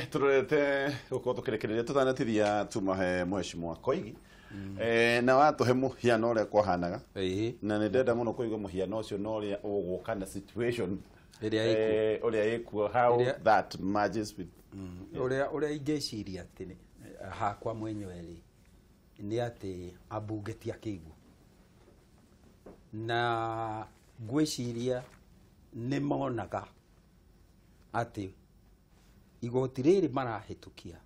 Turete gukorwo tukirekereria tutanatithia tumahe mheshimiwa Koigi na watuhe muhiano uria kwahanaga na ni ndenda muno kuigua muhiano ucio no uria uguka na situation uria ikuo how that merges with uria ingeciria ati hakwa mwenyewe ri ni ati ambunge ti akigu na gwiciria ni monaga ati igoti riri marahitukia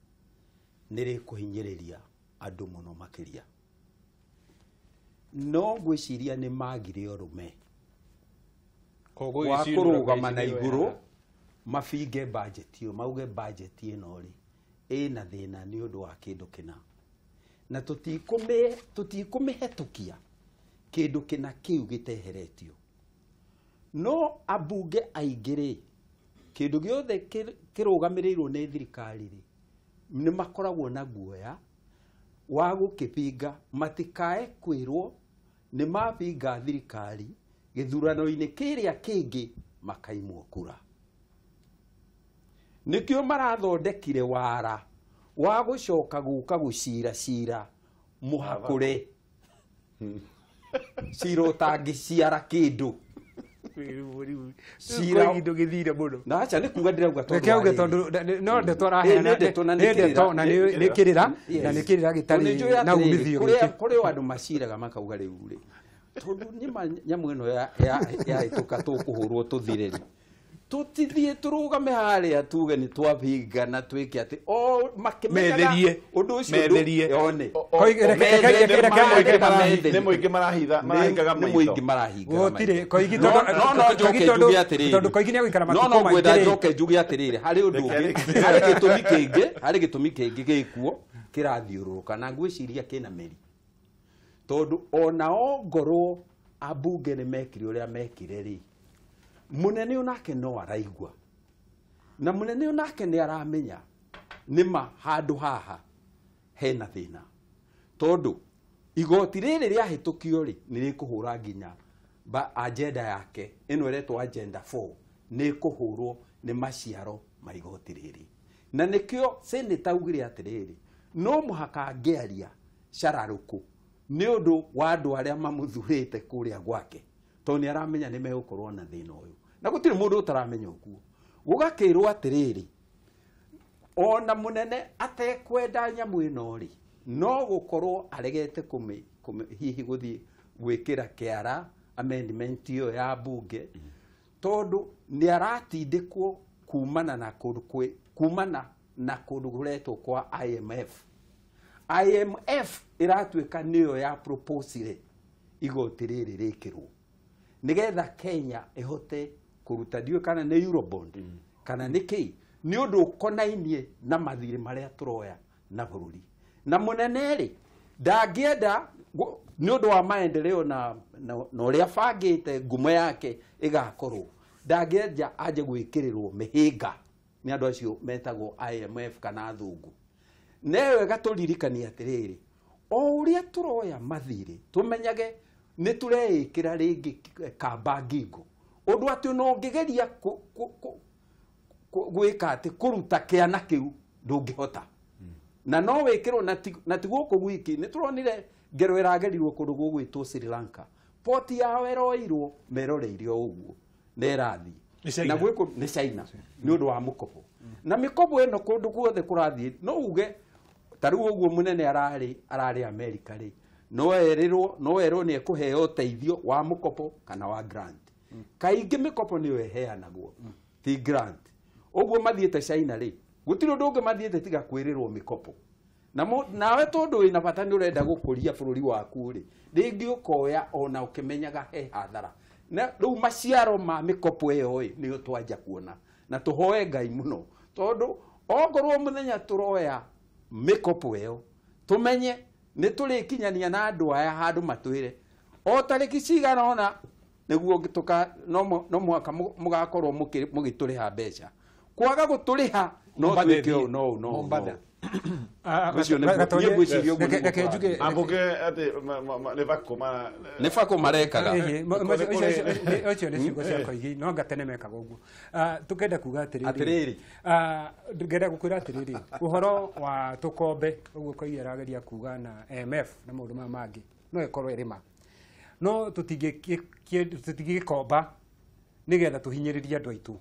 niri kuhinyiriria andu muno makiria no gwiciria ni magire orume wa kurugama na iguru mabinge budget yo mauge budget ino ri ina thina ni undu wa kindu kina na tutikumihetukia kindu kina kiu giteheretio no abunge aingiri kindu giothe kirugamirirwo ni thirikari ri ni makoragwo na guoya wa gukipinga matikae kwirwo ni mabinga thirikari githurano-ini kiria kingi makaimwo kura nikio marathondekire wara wa gucoka guka gucira muhakure cira utangiciara kindu Sira indo githire muno na acha ni kuga ndirauga tondu no ndeto raheana ndeto na nikirira na nikirira gitari na umithio kuri andu maciraga makauga riu ri tondu nyamu ino ya ituka tukuhurwo tuthire tutithie turugame haria tuge ni twabinga na twike ati o makemetherie undu ucio yone ni muingi marahingaga maitho ni muingi marahingaga gotire koigi tondu koigi ni guikara matiko no gwetha njoke njuge atiriri hari undu hari gitumi kingi gikuo kirathiururuka na ngwiciria kina meri tondu onao ngorwo abunge ni mekire uria mekire ri munene onake no araigua na munene onake ni aramenya nima handu haha hena thina tondu igoti riri ria hitukio ri ni rikuhura nginya agenda yake ino iretwo agenda 4 ni kuhurwo ni maciaro ma igoti riri na nikio seneta ugire atiriri no muhaka ngearia shararuku ni undu wa andu aria mamuthurite kuria gwake toni aramenya ni megukorwo na thina uyu na gutire mundu utaramenya ukuo gugakirwo atiriri ona munene atekwenda nyamu ino ri no gukorwo aregete hihi guthie gwikira kiara amendment yo ya bunge tondu ni aratindikwo kumana na kundu guretwo kwa IMF iratwika niyo ya proposal igoti riri rikirwo nigetha Kenya ihote kuruta dio kana ne Eurobond kana niki ni undu konainie na mathiri maria turoya na bururi na munene ri ndangienda ni undu wa maendeleo na uria bangite ngumo yake igakorwo ndangienda aje gwikirirwo mihinga ni andu acio metagwo IMF kana athungu newe gaturirikania atiriri o uria turoya mathiri tumenyage ni tureikira ringi kamba ngingo undu ati no ngigeria gwika ati kuruta kiana kiu ndungihota na no wikirwo na tiguko gwiki ni turonire ngero iragerirwo kundu gugwitwo Sri Lanka poti ya weroirwo meroreirio uguo nerathi na gwiko ni China ni undu wa mukopo na mikopo eno kundu guothe kurathie no uge taru uguo munene arari America ri no erwo ni ekuheo teithio wa mukopo kana wa grant kaingi mikopo ni weheanagwo ti grant uguo mathiete China ri gutiro ndunge mathiete tiga kwirirwo mikopo nawe tondu wina bata ni urenda gukuria bururi waku ri ringi ukoya ona ukimenyaga he hathara na riu maciaro ma mikopo iyo ni utwanja kuona na tuhoe Ngai muno tondu ongorwo muthenya turoya mikopo iyo tumenye ni turikinyania na andu aya handu matwire o tariki cigana ona niguo ngituka no mwaka mugakorwo mugituriha mbeca kwaga guturiha no twike no Ucio nĩ gwĩciria ũguo. Reke njuge ambuge ati nĩ bako marekaga. Ũcio nĩ ciugo cia Koigi no gatene mekaga ũguo. Tukenda kuga atĩrĩrĩ. Ngenda gũkwĩra atĩrĩrĩ ũhoro wa tũkombe ũguo Koigi arageria kuga na MF na maũndũ maya mangĩ no ĩkorwo ĩrĩ ma. No tũtingĩkomba nĩgetha tũhinyĩrĩrie andũ aitũ.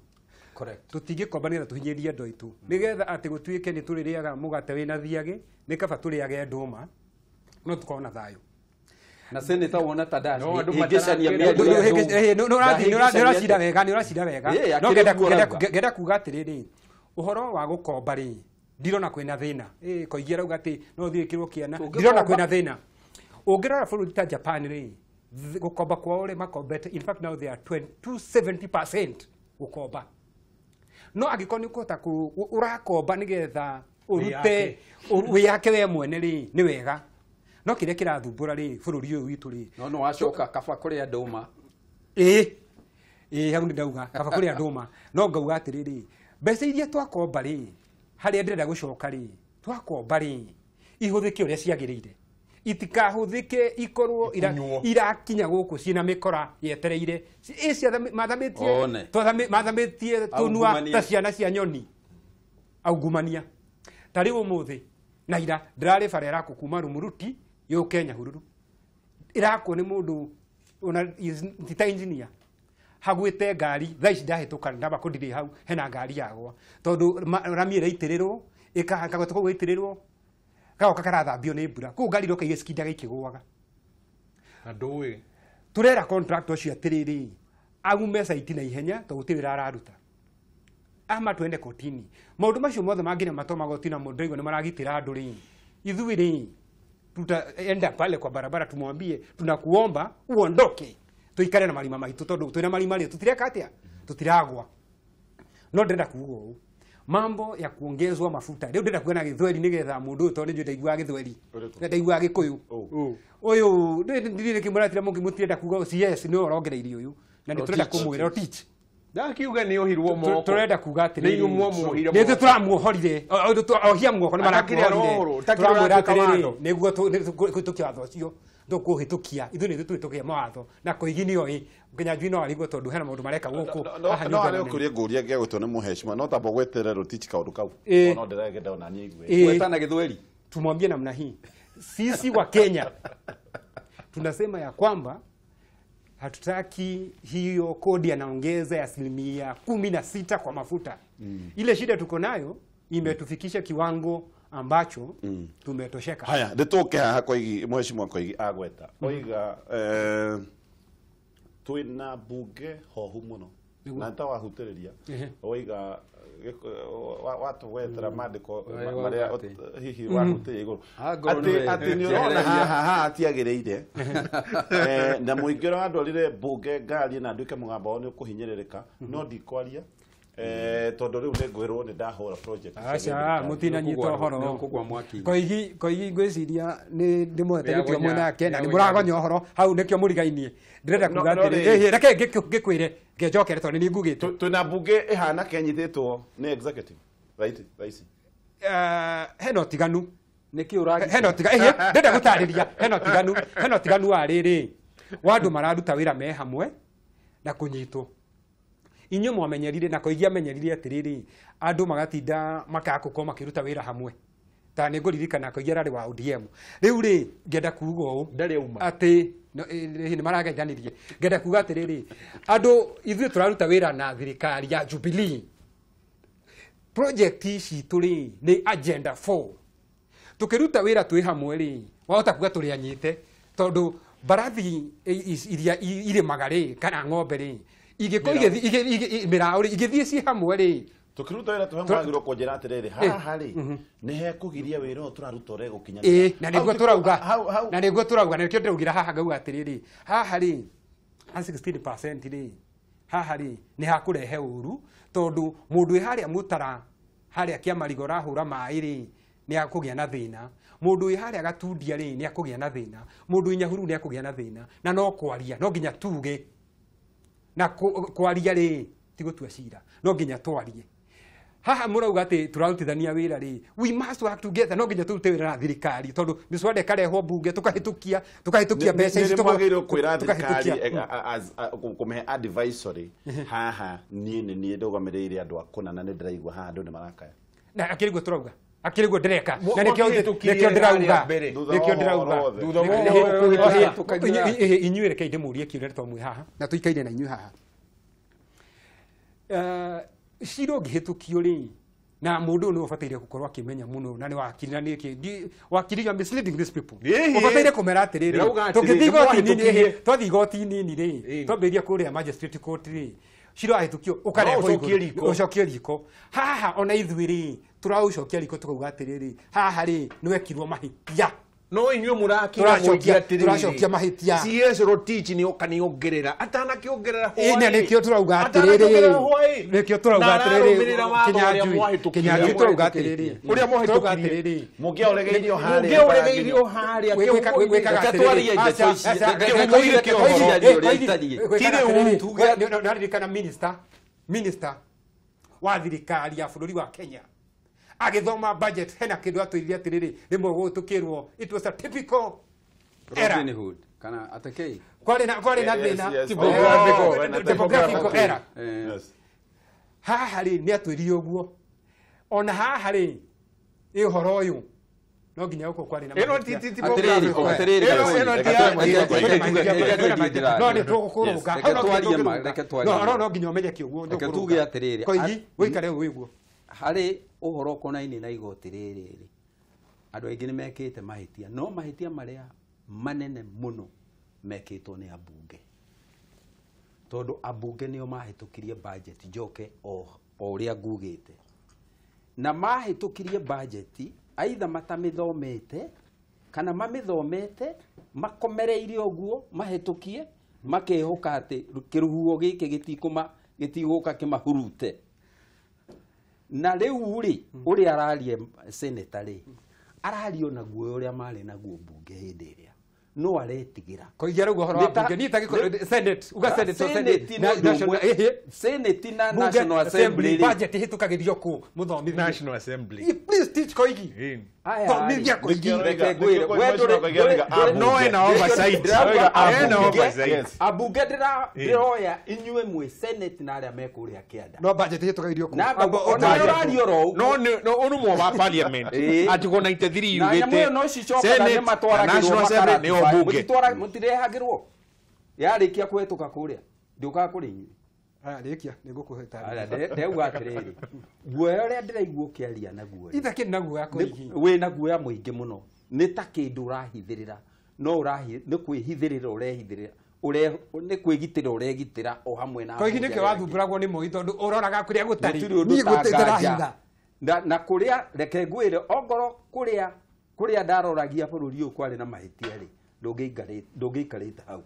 Correct. Tũtingĩkomba nĩgetha tũhinyĩrĩrie andũ aitũ. Nĩgetha atĩ gũtuĩke nĩ tũrĩrĩaga mũgate wĩna thiagĩ nĩ kaba tũrĩage ndũma no tũkorwo na thayũ. Na senator wona Tadashi ingĩcania mĩario nĩũracira wega no ngenda kuga atĩrĩrĩ ũhoro wa gũkomba rĩ ndirona kwĩna thĩna. Koigi arauga atĩ no thiĩkĩrwo kĩana ndirona kwĩna thĩna. Ũngĩrora bũrũri ta Japan rĩ gũkomba kwao rĩ makombete, in fact now they are 270% gũkomba. No angĩkorwo nĩ kũhota ũrakomba nĩgetha ũrute wĩyake we mwene rĩ nĩ wega. No kĩrĩa kĩrathumbũra rĩ bũrũri ũyũ witũ rĩ no wacoka kaba kũrĩa ndũma. Hau nĩ ndauga kaba kũrĩa ndũma. No ngauga atĩrĩrĩ mbeca iria twakomba rĩ harĩa ndĩrenda gũcoka rĩ twakomba rĩ ihũthĩke ũrĩa ciagĩrĩire. Itikahũthĩke ikorwo irakinya gũkũ ciĩna mĩkora yetereire mathamĩtie tũnua ta ciana cia nyoni aungumania. Ta rĩu ũmũthĩ na ira ndĩrarĩ bara ĩrakũ kuma Rumuruti yũke Nyahururu ĩrakwo nĩ mũndũ ona ta engineer hagwĩte ngari thaa ici ndahĩtũka ndamba kũndirĩ hau hena ngari yagwa tondũ rami ĩraitĩrĩrwo ĩkagota kũu ĩitĩrĩrwo gaoka karathambio nĩ mbura kũu ngari roka igĩcikindaga ikĩgũaga. Andũ turera contract ũcio atĩrĩrĩ agume site na ihenya tondũ gũtirĩ wĩra araruta ama twende kotini. Maũndũ macio mothe mangĩna matoma gotini na mũndũ nĩ maragitĩra andũ rĩ ithuĩ rĩ tutaenda pale kwa barabara tumwambie tunakuomba uondoke tuikare na marima maitũ tondũ twĩna marima rĩ tutireka atĩa tutiragwa. No ndenda kuuga ũũ mambo ya kuongezwa mafuta rĩu ndenda kuona gĩthweri nĩgetha mũndũ ũyũ tondũ ndaiguaga gĩthweri ndaiguaga gĩkũyũ ũyũ ndĩrĩ kĩmũratira mũngĩmũtirenda kuuga CS nĩ ũrongereire ũyũ na nĩ tũrenda kũmwĩra teach ndakiuga nĩ ohirwo moko tũrenda kuga atĩ nĩ inyuĩ nĩ tũramuohorire ohia muoko nĩ marakuohorire tũramwĩra atĩrĩrĩ nĩguo tũkĩwatho ũcio tũkũhĩtũkia ithuĩ nĩ tũtũgĩa mawatho na Koigi nĩoĩ nginya njui no arigwo tondũ hena maũndũ mareka gũkũ no arĩ ũkũria ngũria gĩa gũtwo nĩ mũheshima no tamba gweterera teach kaũndũ kau no ndĩragenda ona niĩ igue gwetana gĩthweri. Tumwambie namna hii sisi wa Kenya tunasema ya kwamba hatutaki hiyo kodi anaongeza ya 16% kwa mafuta. Ile shida tuko nayo imetufikisha kiwango ambacho tumetosheka. Haya ndĩtũke haha Koigi mheshimiwa Koigi agweta oiga twĩna bunge hohu mũno na ntawahutĩrĩria oiga watu wetera mandĩko marĩa hihi wahutĩria igũrũ atĩ nĩ ũrona haha atiagĩrĩire na mũingĩ wa andũ arire bunge ngari na nduĩke mũgambo wao nĩ ũkũhinyĩrĩrĩka no ndikwaria tondũ rĩu nĩ ngwĩrwo nĩ ndahũra project aca mũtinanyita ũhoro Koigi ngwĩciria nĩ ndĩmwete gĩtio mwena yake na nĩ mũragonya ũhoro hau nĩkĩo mũrigainie ndĩrenda kuga atĩrĩ reke ngĩkwĩre ngĩnjokere tondũ nĩ ngugĩte twĩna mbunge ĩhana kenyithĩtwo nĩ executive right raici hena ũtiganu hena ũtiganu ndĩrenda gũtarĩria hena ũtiganu wa rĩrĩ wa andũ mararuta wĩra me hamwe na kũnyitwo. Inyuĩ mwamenyerire na Koigi amenyerire atĩrĩrĩ andũ magatinda makakũko makĩruta wĩra hamwe ta nĩ ngũririkana Koigi ararĩ wa ODM rĩu rĩ ngenda kuuga ũũ atĩ nĩ maragenjanirie ngenda kuuga atĩrĩrĩ andũ ithuĩ tũraruta wĩra na thirikari ya Jubilee project citũ rĩ nĩ agenda 4 tũkĩruta wĩra twĩ hamwe rĩ wahota kuga tũrĩ anyite tondũ mbarathi iria irĩmaga rĩ kana ng'ombe rĩ igĩthiĩ ci hamwe rĩ tukiruta wĩra twagĩrĩirwo kũnjĩra atĩrĩrĩ haha rĩ nĩ hekũgiria wĩra ũyũ tũraruta ũregũkinya na nĩguo tũrauga na nĩkĩo ndĩraugĩra haha ngauga atĩrĩrĩ haha rĩ 16% rĩ haha rĩ nĩ hakũrehe ũru tondũ mũndũ wĩ harĩa mũtara harĩa kĩamarigũ rahũra maĩ rĩ nĩ akũgĩa na thĩna mũndũ wĩ harĩa Gatundia rĩ nĩ akũgĩa na thĩna mũndũ wĩ Nyahururu nĩ akũgĩa na thĩna na no kwaria no nginya tuge na kwaria rĩ ti gũtua cira no nginya twarie haha murauga ati turarutithania wira ri we must work together no nginya turute wira na thirikari tondu miswade kareho bunge tukahitukia mbeca ici tukagirwo kwira thirikari kumhe advisory haha nie ndugamirire andu akuna na ndiraigua haha andu ni marakaya na akirigwo turauga akirigwo ndireka na nikio ndirauga inyuire kainde murie kiure twamu haha na tuikaire na inyu haha ciro ngĩhĩtũkio rĩ na mũndũ nĩ ũbataire gũkorwo akĩmenya mũno na nĩ wakiri na nĩkĩ wakiri you misleading these people ũbataire kũmera atĩrĩrĩ tũngĩthiĩ igoti-inĩ twathiĩ igoti-inĩ rĩ twambĩrĩria kũrĩa magistrate court rĩ ciro ahĩtũkio ũkarehwo ũcokie riko haha ona ithuĩ rĩ tũraũcokia riko tũkauga atĩrĩrĩ haha rĩ nĩwekirwo mahĩtia no inyuĩ mũrakĩra mũingĩ atĩrĩrĩ tũracokia mahĩtia CS Rotich nĩ okaniongerera atanakĩongerera hwaĩ nĩkĩo turauga atĩrĩrĩ nĩkĩo turauga atĩrĩrĩ Kinyanjui turauga atĩrĩrĩ ũrĩa mũhĩtũkirie mũngĩoregeirio harĩa naririkana minister wa thirikari ya bũrũri wa Kenya agithoma budget hena kindu atwirire atiriri rimwe gutukirwo it was a typical Robin Hood kana atakei kwari na thina demographical era haha ri ni atwirire uguo ona haha ri ihoro uyu no nginya uko kwari na no ni tugukuruga no nginya umenye kiuguo tuge atiriri koigi wikare wiguo hari uhoro konaini na igoti riri andu aingi ni mekite mahitia no mahitia maria manene muno mekitwo ni abunge tondu abunge nio mahitukirie budget njoke o uria ngugite na mahitukirie budget aidha matamithomete kana mamithomete makomereire uguo mahitukie makehoka ati kiruhuo giki gitiguka kimahurute na riu ri uri ararie senator ri arario na guo uri mari na guo bunge hindi iria no aretigira koigia rugo horo wa bunge ni tagi senate uga senate na national assembly budget hitukagirio ku muthomithi national assembly please teach koigi thomithia koigi no ena oversight abunge ndiroya inyue mwe senate na aria mekuria kianda no budget hitukagirio ku na arario ro no urumo wa parliament atigo 93 ugite no cicoka na matwaragirwo assembly ni obunge mutirehagirwo yarikia kwetuka kuria nduka kuri inyue rikia nigukuheta ndeuga atiriri guoya uria ndiraigua kiaria na guoya ithaki na guoya koigi we na guoya muingi muno ni ta kindu urahithirira no ni kwihithirira urehithirira ni kwigitira uregitira o hamwe na koigi nike wathumburagwo ni moi tondu uroraga kuria gutari ni gutira na kuria reke ngwire ongoro kuria ndaroragia bururi uyu kwari na mahitia ri ndungeikarite hau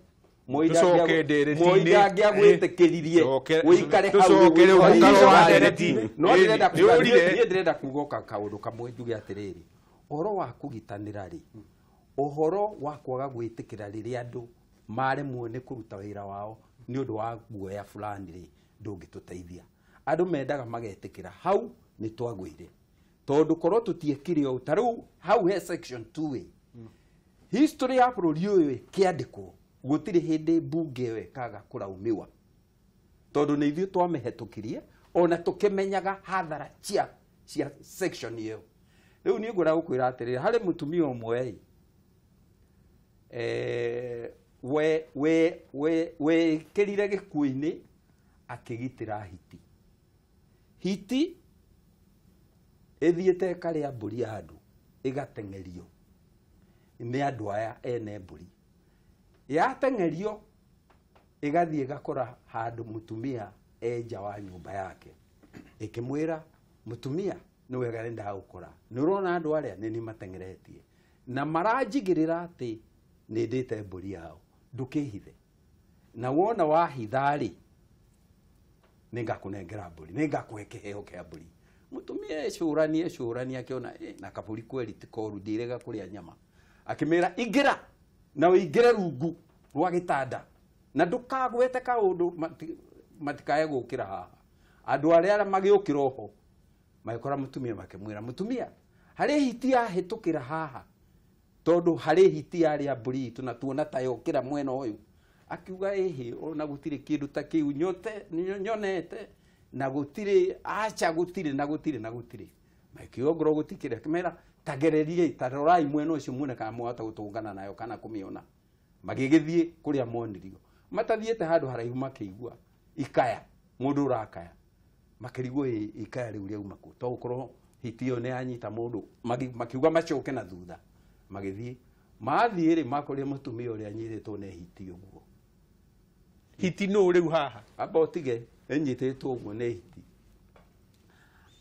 moidangia gwitikiririe uikare hau no ndirenda kugoka kaundu kamwe njuge atiriri uhoro wa kugitanira ri uhoro wa kwaga gwitikira riria andu maremwo ni kuruta wira wao ni undu wa guoya fulani ri ndungituteithia andu mendaga magetikira hau ni twagwire tondu korwo tutiekire o taru hau he section 2 history ya bururi uyu kiandikwo gutiri hindi bunge we kaga kuraumiwa tondu ni ithuĩ twamĩhetũkirie ona tũkĩmenyaga hathara cia section iyo rĩu niĩ ngwenda gũkwĩra atĩrĩrĩ harĩ mũtumia ũmwe wĩkĩrire gĩkuũ-inĩ akĩgitĩra hiti ĩthiĩte ĩkarĩa mbũri ya andũ ĩgateng'erio nĩ andũ aya ene mbũri yateng'erio igathiĩ gakora handu mutumia enja wa nyumba yake ikimwira mutumia ni wega nenda gukora ni urona andu aria ni mateng'eretie na maranjigirira ati ni ndite mburi yao ndukihithe na wona wahithari ningakunengera mburi ningakuhe kiheo kia mburi mutumia ecurania akiona na kaburi kweli tikoru ndirega kuria nyama akimira ingira na uingire rungu rwa gitanda na ndukagwete kaundu matikaye gukira haha andu aria magiukira ho magikora mutumia makimwira mutumia hari hiti ya hitukira haha tondu hari hiti ya ria mburi itu na tuona tayo kira mwena uyu akiuga ehe ona gutire kindu ta kiu nyonete na gutire acha gutire na gutire makiongoro gutikire kimera tagererie tarorai mwena ucio muone kana mwata gutungana nayo kana kumiona magigithie kuria monirio matathiete handu haraihu makiigua ikaya mundu urakaya makirigwo ikaya riu ria umaku to gukorwo hitio ne anyita mundu makiuga macoke na thutha magithie mathie ri makorire mutumia uria anyiritwo ne hitio guo hiti no riu haha abotige enyitetwo guo ne hiti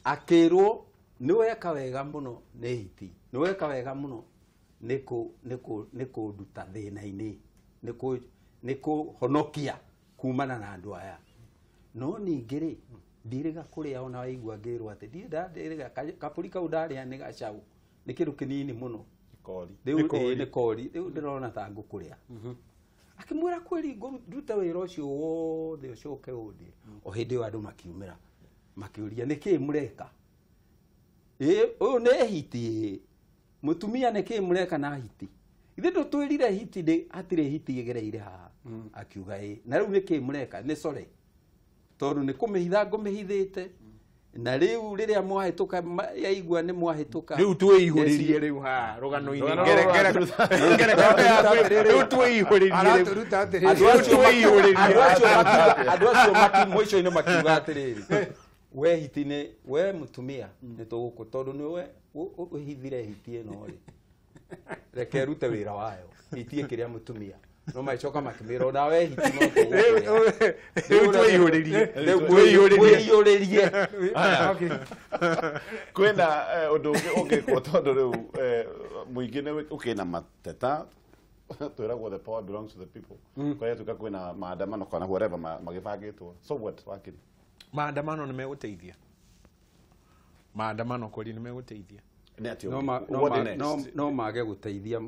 akirwo ni weka wega muno ne hiti ni weka wega muno niko nduta thina-ini niko honokia kumana na andu aya no ningiri ndiriga kuria ona waigua ngirwo ati ndiriga kapuri kau ndaria ni gacau ni kindu kinini muno ni kori riu ndirona ta ngukuria akimwira kweri nduta wira ucio wothe ucoke undi o hindi yo andu makiumira makiuria niki mureka uyu ne hiti mutumia niki mureka na hiti ithe ndo twirire hiti ndi atire hiti igereire haha akiuga na riu niki mureka ni sore tondu ni kumihitha ngumihithite na riu riria mwahituka yaigua ni mwahituka riu twihuririe riu ha rugano-ini ngere riu twihuririe andu acio maki mwico-ini makiuga atiriri we hitine we mutumia ni tuguku tondu ni we uhithire hiti ino ri reke rute wira wayo hitie kiria mutumia no maicoka makimira ona we hiti no riu twihuririe kwena undu ungikwo tondu riu muingi ni ukina mateta twiragwo the power belongs to the people kwa hiyo tuka kwena maandamano kana whatever magibangitwo so what wakiri maandamano ni meguteithia maandamano kuri ni meguteithia no mage guteithia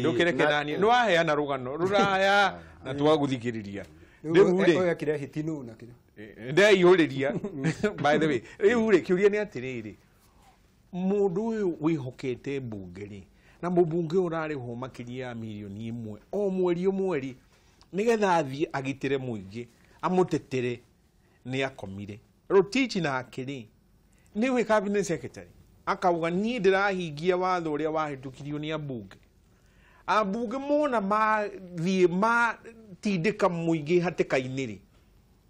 ndukireke nani no aheana rugano ruraya na twaguthikiriria riu kire hitinu na kire ndeihuriria by the way riu kiuria ni atiriri mundu uyu wihokete mbungeri na mbunge urarihwo makiria milioni 1 o mweri nigetha athie agitire muingi amutetere ni akomire Rotich na akiri ni we cabinet secretary akauga ni ndirahingia watho uria wahitukirio ni ambunge mona mathie matindika muingi hateka-ini ri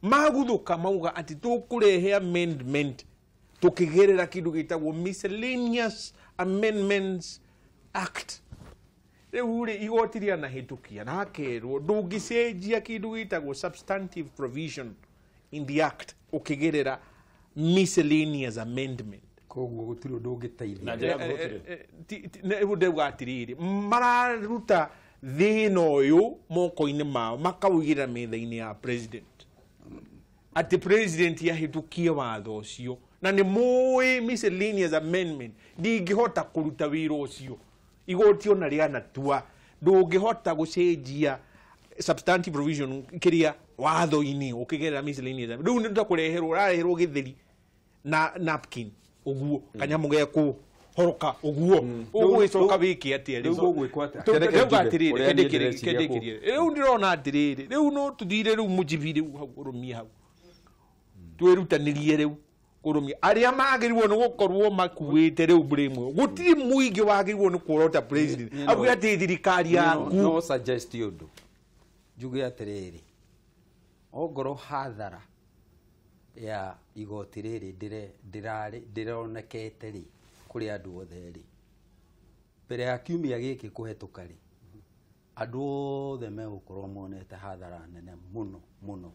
maguthuka mauga ati tukurehe amendment tukigerera kindu gitagwo Miscellaneous Amendments Act riu ri igoti ria na hitukia na akerwo ndungicenjia kindu gitagwo substantive provision in the act ukigerera miscellaneous amendment koguo gutiri undu ungiteithia na ibude gwatiriri mararuta thina uyu moko-ini mao makaugira metha-ini ya president ati president yahitukie watho ucio na ni mui miscellaneous amendment ndingihota kuruta wira ucio igoti ona riana tua ndungihota gucenjia substantive provision kiria watho-ini ukigerera miscellaneous riu ni ndakureherwo rareherwo githeri na napkin uguo kanyamu geku horoka uguo ugwicoka wiki atia riu gugwikwata kendekirie riu ndirona atiriri riu no tuthire riu mujibi riu hau urumia hau twirutanirie riu urumia aria magirwo ni gukorwo makuite riu brimwe gutiri muingi wagirwo ni kurota president abu ati thirikari yaku no suggest undu juge atiriri ogoro hathara ya igoti riri ndironekete ri kuri andu othe ri mbere ya kiumia giki kuhetuka ri andu othe megukorwo monete hathara nene muno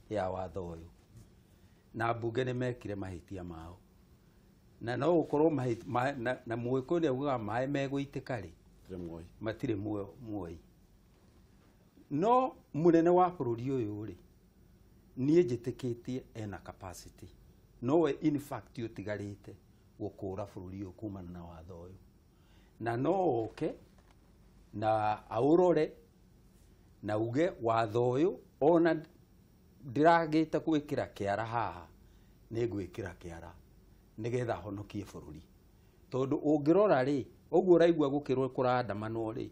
ya watho uyu na mbunge ni mekire mahitia mao na no ukorwo na mwiko ni uga mai meguitika ri matire muoi no munene wa bururi uyu ri nie njitikitie ena capacity no we in fact utigarite gukura bururi uyu kumana na watho uyu na no oke na aurore na uge watho uyu ona ndiragite gwikira kiara haha ni gwikira kiara nigetha honokie bururi tondu ungirora ri uguo raigua gukirwo kurandamano ri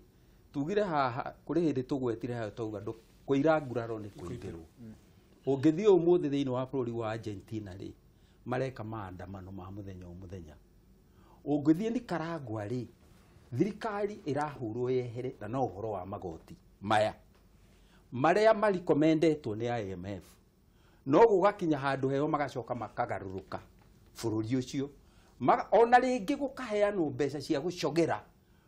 tugire haha kuri hindi tugwetire hayo tauga ndo kuira nguraro ni kuingirwo ungithie umuthi thiini wa bururi wa Argentina ri mareka maandamano ma muthenya ungithie ni Karagwa ri thirikari irahurwo yehere na no uhoro wa magoti maya maria marikomendetwo ni IMF no gugakinya handu heo magacoka makagaruruka bururi ucio ona ringi gukaheanwo mbeca cia gucogera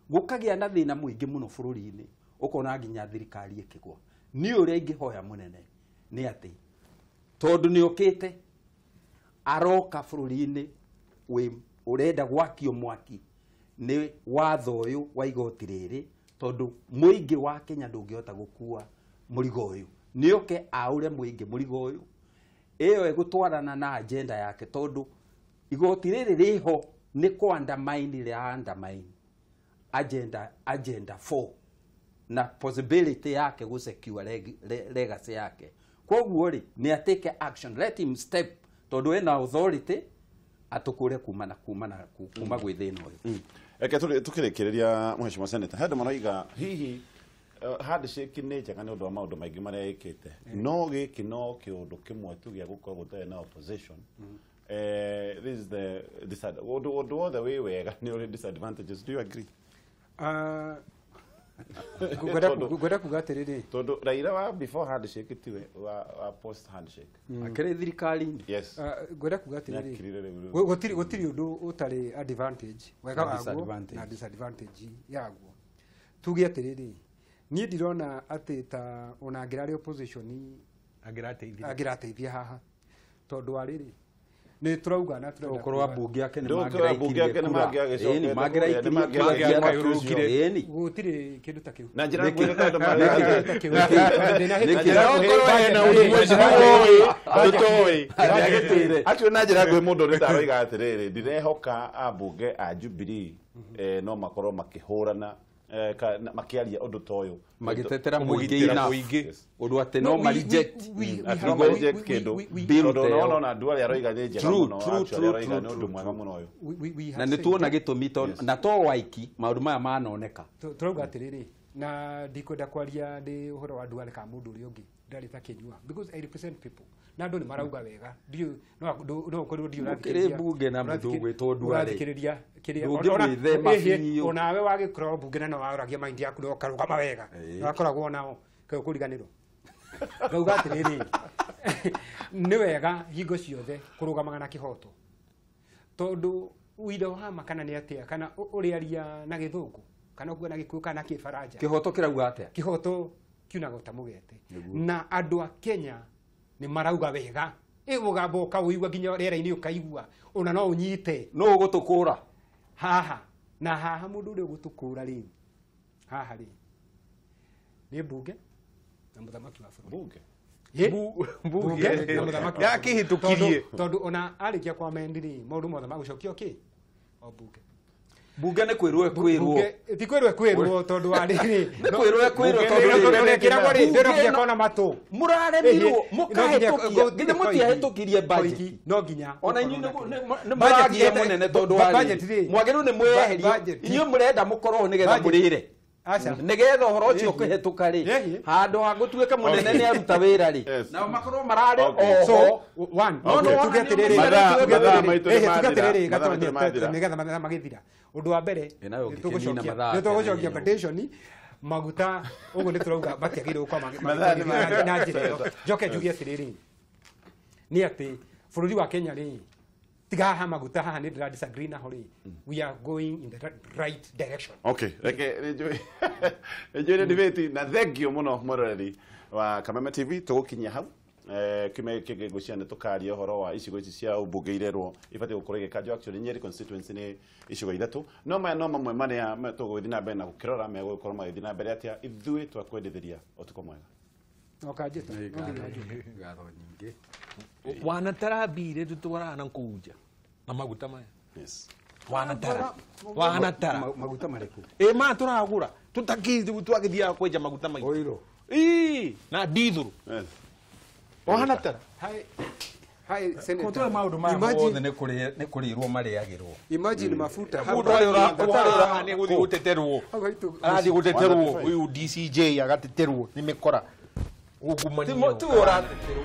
gukagia na thina muingi muno bururi-ini ukona nginya thirikari ikigwa ni uria ingihoya munene ni ati tondu ni ukite aroka bururi-ini we urenda gwakio mwaki ni watho uyu wa igoti riri tondu muingi wa Kenya ndungihota gukua murigo uyu ni uke aure muingi murigo uyu iyo egutwarana na agenda yake tondu igoti riri riho ni kuandamaini ria andamaini agenda 4 na possibility yake gu secure legacy yake koguo ri ni atake action let him step tondu ena authority atukure kuma gwi thina uyu eke tukirikiria mheshimiwa senator hada manoiga hihi handshake ni njega ni undu wa maundu maingi maria ikite no giki no kiundu kimwe tu gia gukorwo gutari na opposition this is the the way wega ni all disadvantages. Do you agree? Gweda kugatiriri tondu Raila wa before handshake tiwe wa post handshake akire thirikari yes gweda kugatiriri gutiri undu utari advantage wega waguo na disadvantage yaguo tuge atiriri ni ndirona ati ta ona ngirari opposition agirateithia haha tondu ariri ni turauga na turauga ukorwa bunge yake ni magirai gutiri kindu ta kiu na njira ngwira tondu acio na njira ngwi mundu ni taroiga atiriri ndirehoka ambunge a Jubilee no makorwo makihurana makiaria undu toyo magitetera muingi undu ati no ma reject kindu no na ndwari aroiga ni njega muno actually aroiga ni undu mwega muno uyu na ni tuona gitumi na to waiki maundu maya manoneka turauga atiriri na ndikwenda kwaria ndi uhoro wa ndwari ka mundu uri ungi ndari ta kinyua because I represent people na ndu ni marauga wega ndio no korwo ndio urathikiriria bunge na muthu gwitwo ndwari urathikiriria kiria onawe wagikorwo bunge na no wauragia mind yaku no karugama wega wakoragwo nao kuriganirwo ngauga atiriri ni wega hingo ciothe kurugamaga na kihoto tondu uido hama kana ni atia kana uriaria na githungu kana kuga na gikuyu kana kifaraja kihoto kirauga atia kihoto kiunaga utamugete na andu a Kenya ni marauga wega mugambo ukawigua nginya rera-ini ukaigua ona no unyite no ugutukura haha mundu uri ugutukura ri haha ri ni bunge na muthamaki wa bururi bunge na muthamaki yakihitukirie tondu ona arikia kwa mendiri maundu mothe magucokio ki o bunge ni kwirwo ti kwirwo tondu ariri ni kwirwo tondu kiragwo ri ndiro kia kona matu muraremirwo mukahitukia nginya mutiahitukirie budget no nginya ona inyu ni maragie munene tondu ari mwagiru ni mweheria inyu murenda mukorwo nigetha murire nigetha uhoro ucio ukihituka ri handu ha gutuika munene ni aruta wira ri na makorwo marari so one tugetiriri nigetha magithira undu wa mbere tugucokia petition maguta uguo ni turauga batiagirwo kwa na njira iyo njoke njugie atiriri ni ati bururi wa Kenya ri tiga ha maguta haha ni ndira disagree na hori we are going in the right direction. Okay, enjoy debate na thank you muno muroreri wa Kameme TV tugukinyia hau kime kigucia ne tukaria horo wa icigo ici cia ubunge irerwo ibati gukorwo igikanjwo actually Nyeri constituency ni icigo ithatu no mamwe maria tuguthi na mbere na gukirora me gukorwo magithi na mbere atia ithui twakwendithiria utuko mwega okajeta ngatho nyingi wanatarabire tutwarana kuja na maguta maya yes wanatara maguta mariku ma turagura tutakithi twagithia kwenja maguta mai oiro na dithuru yes wanatara hai Hai senator. Kotoe maundu ma mothe nä kå rä irwo marä agä rwo Imagine mafuta. Mundu arä nä gå teterwo arathiä gå teterwo uyu DCJ agateterwo nä mä kora ungumania ti å rateterwo